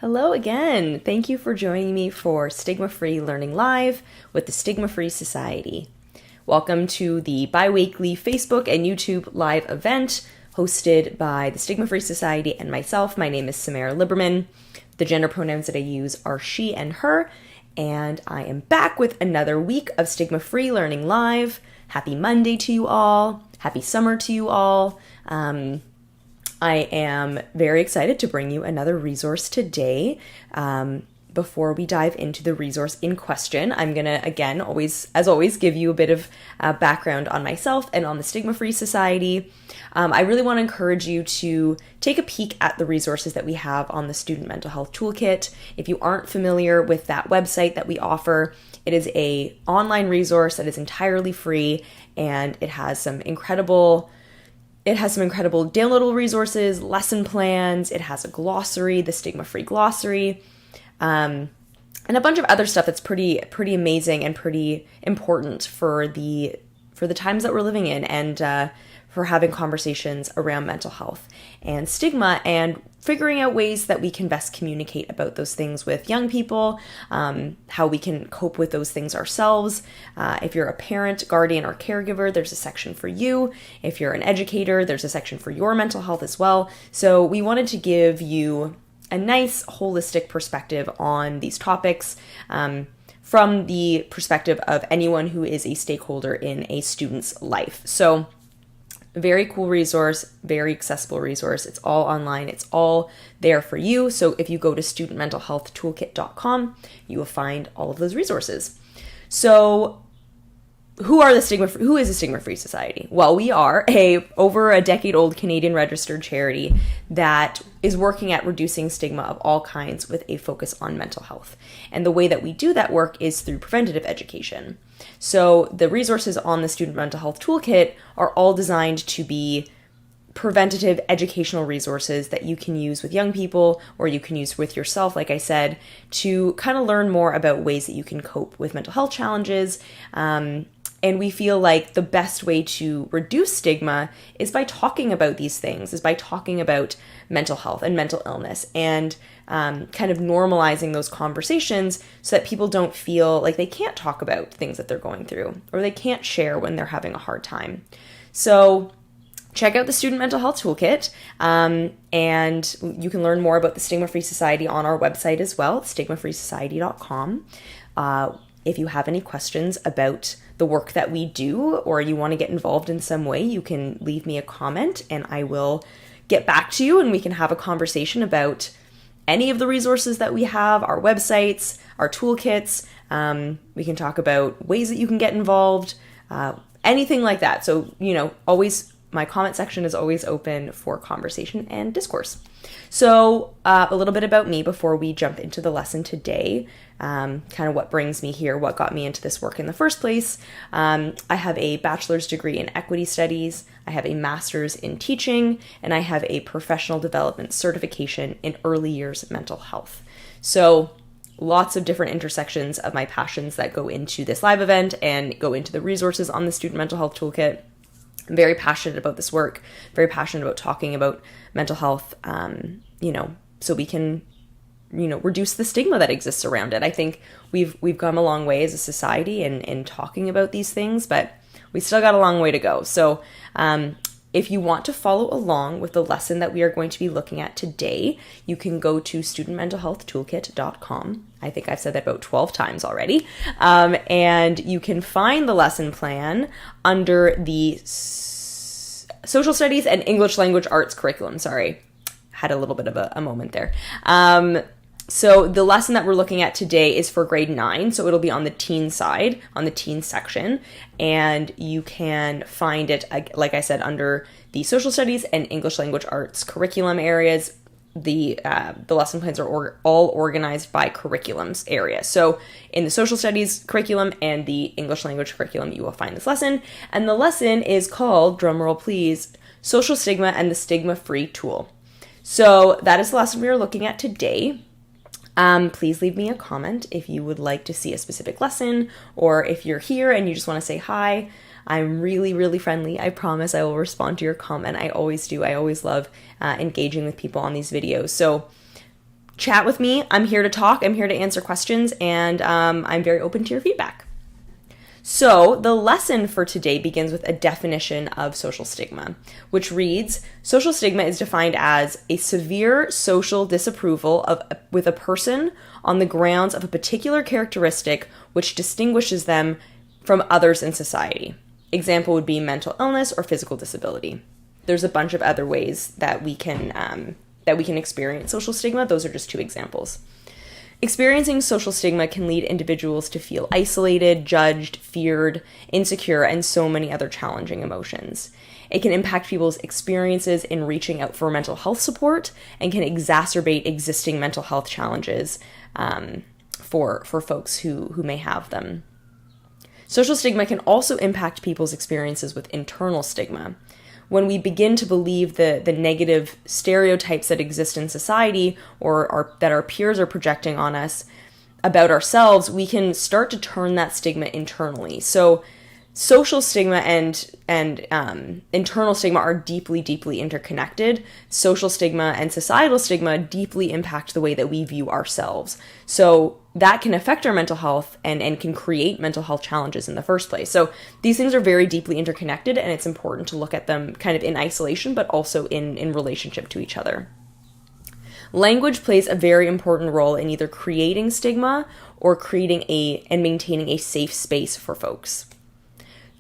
Hello again. Thank you for joining me for Stigma-Free Learning Live with the Stigma-Free Society. Welcome to the bi-weekly Facebook and YouTube live event hosted by the Stigma-Free Society and myself. My name is Samara Liberman. The gender pronouns that I use are she and her, and I am back with another week of Stigma-Free Learning Live. Happy Monday to you all. Happy summer to you all. I am very excited to bring you another resource today. Before we dive into the resource in question, I'm going to, again, as always, give you a bit of background on myself and on the Stigma-Free Society. I really want to encourage you to take a peek at the resources that we have on the Student Mental Health Toolkit. If you aren't familiar with that website that we offer, it is an online resource that is entirely free, and it has some incredible downloadable resources, lesson plans. It has a glossary, the Stigma-Free glossary, and a bunch of other stuff that's pretty amazing and pretty important for the times that we're living in, and for having conversations around mental health and stigma, and figuring out ways that we can best communicate about those things with young people, how we can cope with those things ourselves. If you're a parent, guardian, or caregiver, there's a section for you. If you're an educator, there's a section for your mental health as well. So we wanted to give you a nice holistic perspective on these topics from the perspective of anyone who is a stakeholder in a student's life. So very cool resource, very accessible resource. It's all online. It's all there for you. So if you go to studentmentalhealthtoolkit.com, you will find all of those resources. So who is the Stigma-Free Society? Well, we are over a decade-old Canadian registered charity that is working at reducing stigma of all kinds with a focus on mental health. And the way that we do that work is through preventative education. So the resources on the Student Mental Health Toolkit are all designed to be preventative educational resources that you can use with young people, or you can use with yourself, like I said, to kind of learn more about ways that you can cope with mental health challenges. And we feel like the best way to reduce stigma is by talking about these things, is by talking about mental health and mental illness, and kind of normalizing those conversations so that people don't feel like they can't talk about things that they're going through, or they can't share when they're having a hard time. So check out the Student Mental Health Toolkit, and you can learn more about the Stigma-Free Society on our website as well, stigmafreesociety.com. If you have any questions about the work that we do, or you want to get involved in some way, you can leave me a comment and I will get back to you, and we can have a conversation about any of the resources that we have, our websites, our toolkits. We can talk about ways that you can get involved, anything like that. So, always, my comment section is always open for conversation and discourse. So a little bit about me before we jump into the lesson today, kind of what brings me here, what got me into this work in the first place. I have a bachelor's degree in equity studies, I have a master's in teaching, and I have a professional development certification in early years mental health. So lots of different intersections of my passions that go into this live event and go into the resources on the Student Mental Health Toolkit. I'm very passionate about this work, very passionate about talking about mental health, so we can, reduce the stigma that exists around it. I think we've come a long way as a society in talking about these things, but we still got a long way to go. So if you want to follow along with the lesson that we are going to be looking at today, you can go to studentmentalhealthtoolkit.com. I think I've said that about 12 times already. And you can find the lesson plan under the Social Studies and English Language Arts curriculum. Sorry, had a little bit of a moment there. So the lesson that we're looking at today is for grade 9, so it'll be on the teen side, on the teen section, and you can find it, like I said, under the Social Studies and English Language Arts curriculum areas. The lesson plans are all organized by curriculums area. So in the Social Studies curriculum and the English Language curriculum, you will find this lesson, and the lesson is called, drumroll please, Social Stigma and the Stigma-Free Tool. So that is the lesson we are looking at today. Please leave me a comment if you would like to see a specific lesson, or if you're here and you just want to say hi. I'm really, really friendly. I promise I will respond to your comment. I always do. I always love engaging with people on these videos. So chat with me. I'm here to talk. I'm here to answer questions, and I'm very open to your feedback. So the lesson for today begins with a definition of social stigma, which reads, social stigma is defined as a severe social disapproval with a person on the grounds of a particular characteristic which distinguishes them from others in society. Example would be mental illness or physical disability. There's a bunch of other ways that we can experience social stigma. Those are just 2 examples. Experiencing social stigma can lead individuals to feel isolated, judged, feared, insecure, and so many other challenging emotions. It can impact people's experiences in reaching out for mental health support and can exacerbate existing mental health challenges for folks who may have them. Social stigma can also impact people's experiences with internal stigma. When we begin to believe the negative stereotypes that exist in society or that our peers are projecting on us about ourselves, we can start to turn that stigma internally. So social stigma and internal stigma are deeply, deeply interconnected. Social stigma and societal stigma deeply impact the way that we view ourselves. So that can affect our mental health and can create mental health challenges in the first place. So these things are very deeply interconnected, and it's important to look at them kind of in isolation, but also in relationship to each other. Language plays a very important role in either creating stigma or creating and maintaining a safe space for folks.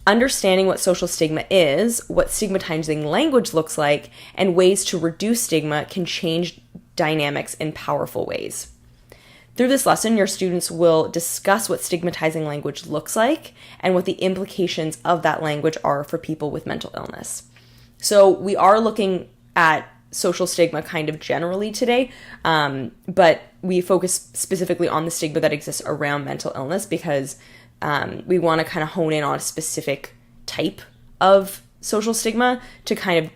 Understanding what social stigma is, what stigmatizing language looks like, and ways to reduce stigma can change dynamics in powerful ways. Through this lesson, your students will discuss what stigmatizing language looks like and what the implications of that language are for people with mental illness. So we are looking at social stigma kind of generally today, but we focus specifically on the stigma that exists around mental illness because we want to kind of hone in on a specific type of social stigma to kind of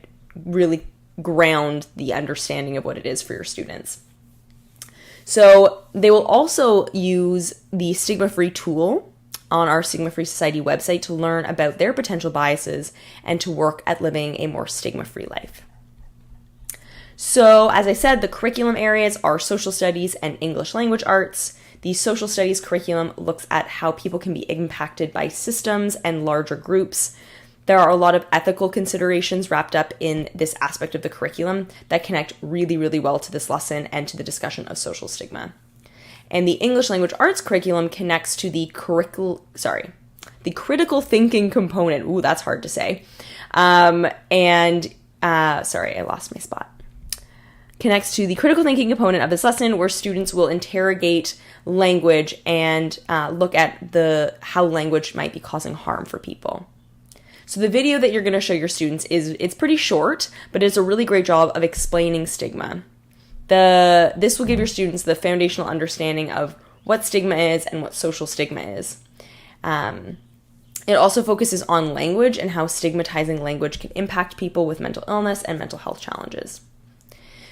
really ground the understanding of what it is for your students. So they will also use the Stigma-Free Tool on our Stigma-Free Society website to learn about their potential biases and to work at living a more stigma-free life. So as I said, the curriculum areas are social studies and English language arts. The social studies curriculum looks at how people can be impacted by systems and larger groups. There are a lot of ethical considerations wrapped up in this aspect of the curriculum that connect really, really well to this lesson and to the discussion of social stigma. And the English language arts curriculum connects to the critical thinking component. Ooh, that's hard to say. Sorry, I lost my spot. Connects to the critical thinking component of this lesson, where students will interrogate language and look at how language might be causing harm for people. So the video that you're going to show your students it's pretty short, but it's a really great job of explaining stigma. This will give your students the foundational understanding of what stigma is and what social stigma is. It also focuses on language and how stigmatizing language can impact people with mental illness and mental health challenges.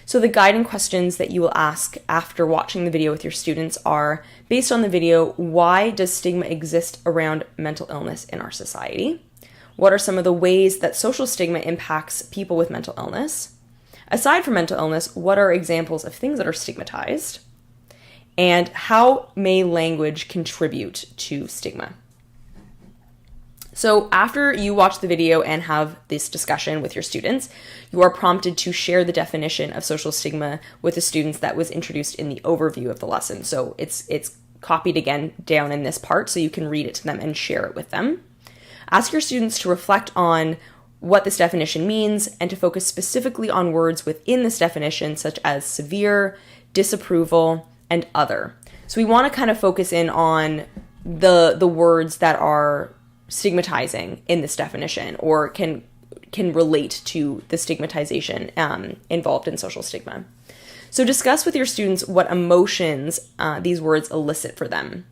So the guiding questions that you will ask after watching the video with your students are, based on the video, why does stigma exist around mental illness in our society? What are some of the ways that social stigma impacts people with mental illness? Aside from mental illness, what are examples of things that are stigmatized? And how may language contribute to stigma? So after you watch the video and have this discussion with your students, you are prompted to share the definition of social stigma with the students that was introduced in the overview of the lesson. So it's copied again down in this part so you can read it to them and share it with them. Ask your students to reflect on what this definition means and to focus specifically on words within this definition, such as severe, disapproval, and other. So we want to kind of focus in on the words that are stigmatizing in this definition or can relate to the stigmatization involved in social stigma. So discuss with your students what emotions these words elicit for them.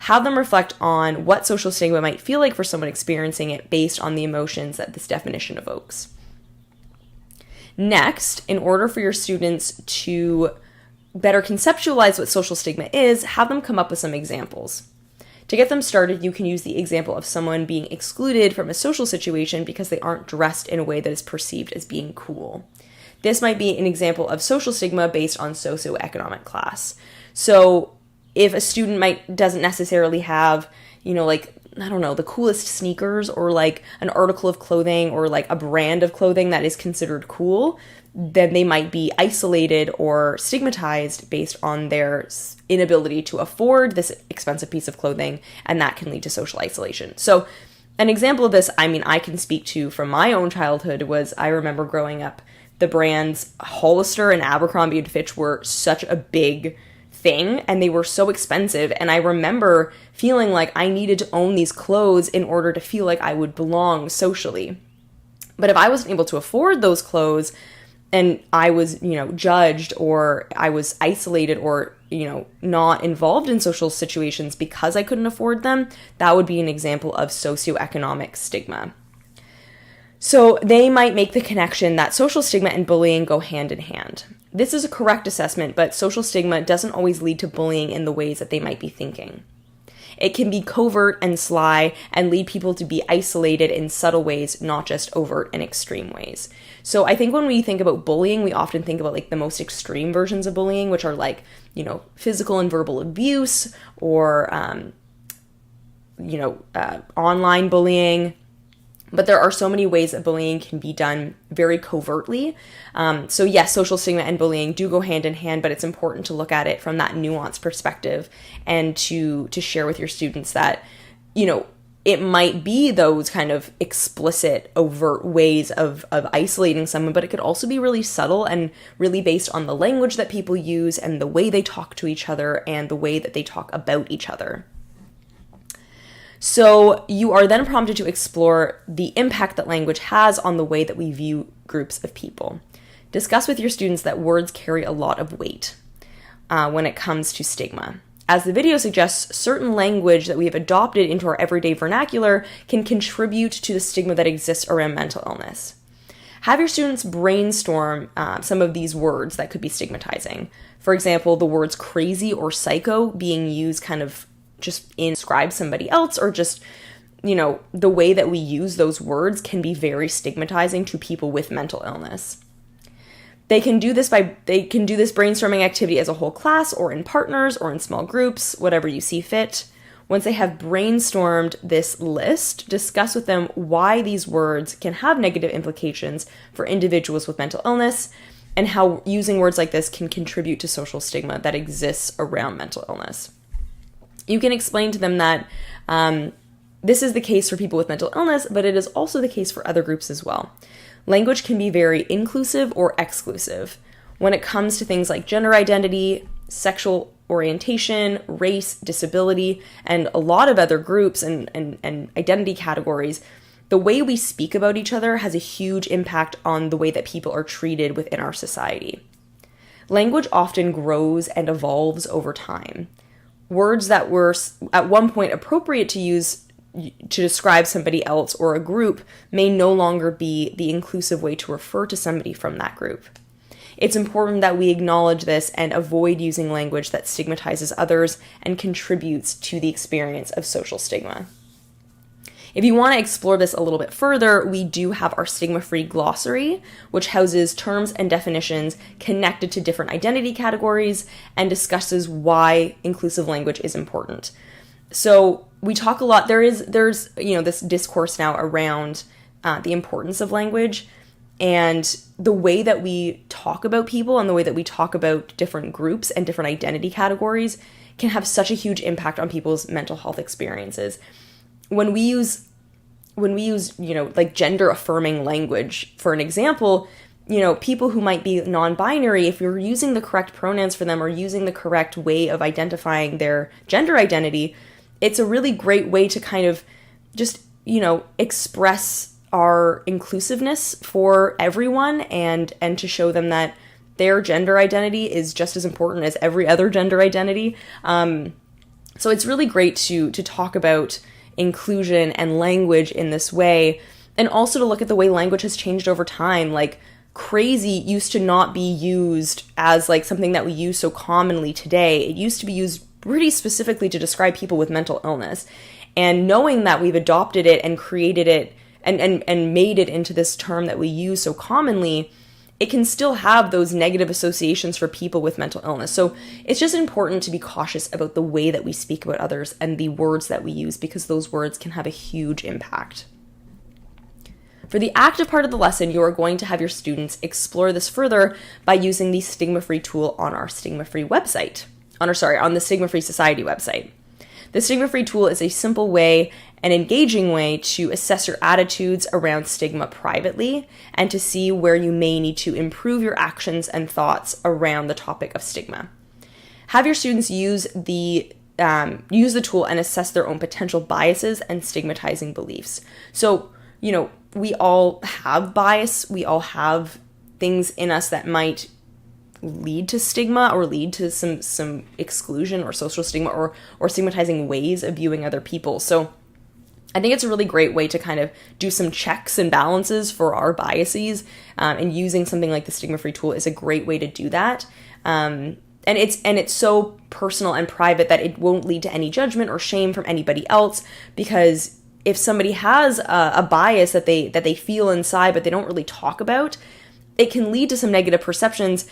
Have them reflect on what social stigma might feel like for someone experiencing it based on the emotions that this definition evokes. Next, in order for your students to better conceptualize what social stigma is, have them come up with some examples. To get them started, you can use the example of someone being excluded from a social situation because they aren't dressed in a way that is perceived as being cool. this might be an example of social stigma based on socioeconomic class. So if a student doesn't necessarily have, like, I don't know, the coolest sneakers or like an article of clothing or like a brand of clothing that is considered cool, then they might be isolated or stigmatized based on their inability to afford this expensive piece of clothing, and that can lead to social isolation. So an example of this, I can speak to from my own childhood, was I remember growing up, the brands Hollister and Abercrombie and Fitch were such a big thing, and they were so expensive, and I remember feeling like I needed to own these clothes in order to feel like I would belong socially. But if I wasn't able to afford those clothes, and I was, judged, or I was isolated, or, not involved in social situations because I couldn't afford them, that would be an example of socioeconomic stigma. So they might make the connection that social stigma and bullying go hand in hand. This is a correct assessment, but social stigma doesn't always lead to bullying in the ways that they might be thinking. It can be covert and sly and lead people to be isolated in subtle ways, not just overt and extreme ways. So I think when we think about bullying, we often think about like the most extreme versions of bullying, which are like, physical and verbal abuse, or, online bullying. But there are so many ways that bullying can be done very covertly. So yes, social stigma and bullying do go hand in hand, but it's important to look at it from that nuanced perspective and to share with your students that, it might be those kind of explicit, overt ways of isolating someone, but it could also be really subtle and really based on the language that people use and the way they talk to each other and the way that they talk about each other. So you are then prompted to explore the impact that language has on the way that we view groups of people. Discuss with your students that words carry a lot of weight when it comes to stigma. As the video suggests, certain language that we have adopted into our everyday vernacular can contribute to the stigma that exists around mental illness. Have your students brainstorm some of these words that could be stigmatizing. For example, the words crazy or psycho being used kind of just describe somebody else, or just, the way that we use those words can be very stigmatizing to people with mental illness. They can do this brainstorming activity as a whole class, or in partners, or in small groups, whatever you see fit. Once they have brainstormed this list, discuss with them why these words can have negative implications for individuals with mental illness, and how using words like this can contribute to social stigma that exists around mental illness. You can explain to them that this is the case for people with mental illness, but it is also the case for other groups as well. Language can be very inclusive or exclusive. When it comes to things like gender identity, sexual orientation, race, disability, and a lot of other groups and identity categories, the way we speak about each other has a huge impact on the way that people are treated within our society. Language often grows and evolves over time. Words that were at one point appropriate to use to describe somebody else or a group may no longer be the inclusive way to refer to somebody from that group. It's important that we acknowledge this and avoid using language that stigmatizes others and contributes to the experience of social stigma. If you want to explore this a little bit further, we do have our Stigma-Free glossary, which houses terms and definitions connected to different identity categories and discusses why inclusive language is important. So we talk a lot, there's this discourse now around the importance of language, and the way that we talk about people and the way that we talk about different groups and different identity categories can have such a huge impact on people's mental health experiences. When we use like gender affirming language, for an example, people who might be non-binary, if you're using the correct pronouns for them or using the correct way of identifying their gender identity, it's a really great way to kind of just, express our inclusive-ness for everyone and to show them that their gender identity is just as important as every other gender identity. So it's really great to talk about inclusion and language in this way, and also to look at the way language has changed over time. Like, crazy used to not be used as like something that we use so commonly today. It used to be used pretty specifically to describe people with mental illness. And knowing that we've adopted it and created it and made it into this term that we use so commonly, it can still have those negative associations for people with mental illness. So it's just important to be cautious about the way that we speak about others and the words that we use, because those words can have a huge impact. For the active part of the lesson, you are going to have your students explore this further by using the Stigma-Free tool on our Stigma-Free website. On the Stigma-Free Society website. The Stigma-Free tool is a simple way, an engaging way to assess your attitudes around stigma privately and to see where you may need to improve your actions and thoughts around the topic of stigma. Have your students use the tool and assess their own potential biases and stigmatizing beliefs. So, we all have bias. We all have things in us that might lead to stigma or lead to some exclusion or social stigma or stigmatizing ways of viewing other people. So I think it's a really great way to kind of do some checks and balances for our biases, and using something like the Stigma-Free tool is a great way to do that. And it's so personal and private that it won't lead to any judgment or shame from anybody else, because if somebody has a bias that they feel inside but they don't really talk about, it can lead to some negative perceptions,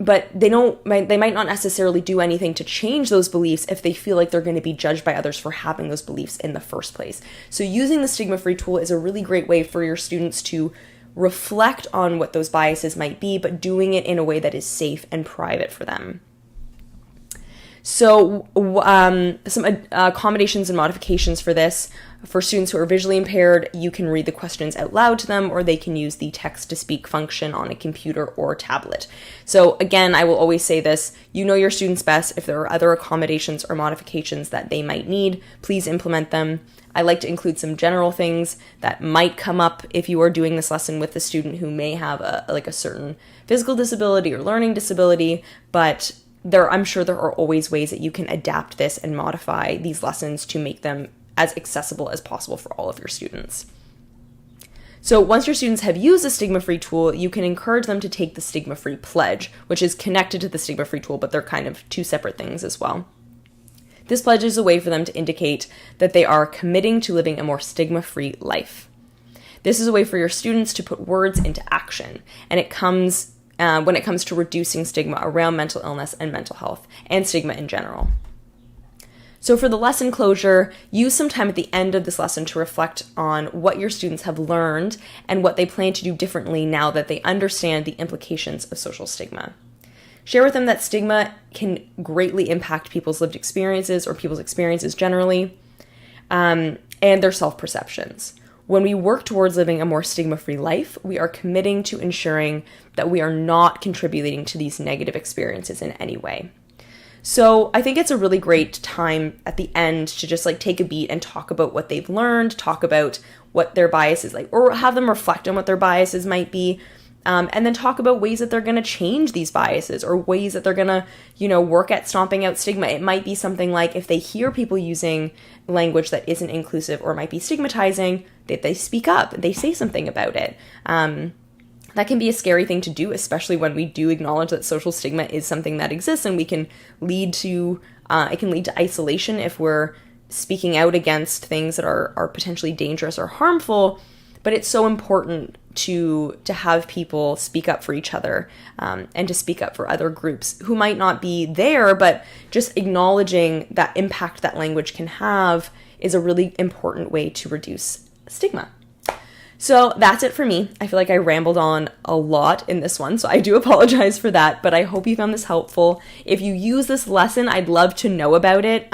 but they might not necessarily do anything to change those beliefs if they feel like they're going to be judged by others for having those beliefs in the first place. So using the Stigma-Free tool is a really great way for your students to reflect on what those biases might be, but doing it in a way that is safe and private for them. So some accommodations and modifications for this. For students who are visually impaired, you can read the questions out loud to them, or they can use the text-to-speak function on a computer or tablet. So again, I will always say this, you know your students best. If there are other accommodations or modifications that they might need, please implement them. I like to include some general things that might come up if you are doing this lesson with a student who may have a certain physical disability or learning disability, but I'm sure there are always ways that you can adapt this and modify these lessons to make them as accessible as possible for all of your students. So once your students have used the Stigma-Free tool, you can encourage them to take the Stigma-Free pledge, which is connected to the Stigma-Free tool, but they're kind of two separate things as well. This pledge is a way for them to indicate that they are committing to living a more stigma-free life. This is a way for your students to put words into action, and it comes when it comes to reducing stigma around mental illness and mental health, and stigma in general. So for the lesson closure, use some time at the end of this lesson to reflect on what your students have learned and what they plan to do differently now that they understand the implications of social stigma. Share with them that stigma can greatly impact people's lived experiences or people's experiences generally, and their self-perceptions. When we work towards living a more stigma-free life, we are committing to ensuring that we are not contributing to these negative experiences in any way. So I think it's a really great time at the end to just take a beat and talk about what they've learned, talk about what their bias is like, or have them reflect on what their biases might be, and then talk about ways that they're going to change these biases or ways that they're going to, work at stomping out stigma. It might be something like if they hear people using language that isn't inclusive or might be stigmatizing, that they speak up, they say something about it. That can be a scary thing to do, especially when we do acknowledge that social stigma is something that exists, and it can lead to isolation if we're speaking out against things that are potentially dangerous or harmful. But it's so important to have people speak up for each other, and to speak up for other groups who might not be there, but just acknowledging that impact that language can have is a really important way to reduce stigma. So that's it for me. I feel like I rambled on a lot in this one, so I do apologize for that, but I hope you found this helpful. If you use this lesson, I'd love to know about it.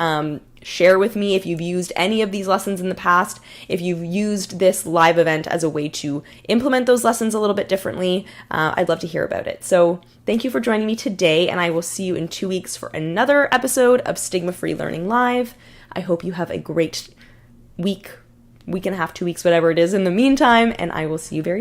Share with me if you've used any of these lessons in the past, if you've used this live event as a way to implement those lessons a little bit differently. I'd love to hear about it. So thank you for joining me today, and I will see you in 2 weeks for another episode of Stigma-Free Learning Live. I hope you have a great week and a half, 2 weeks, whatever it is in the meantime, and I will see you very soon.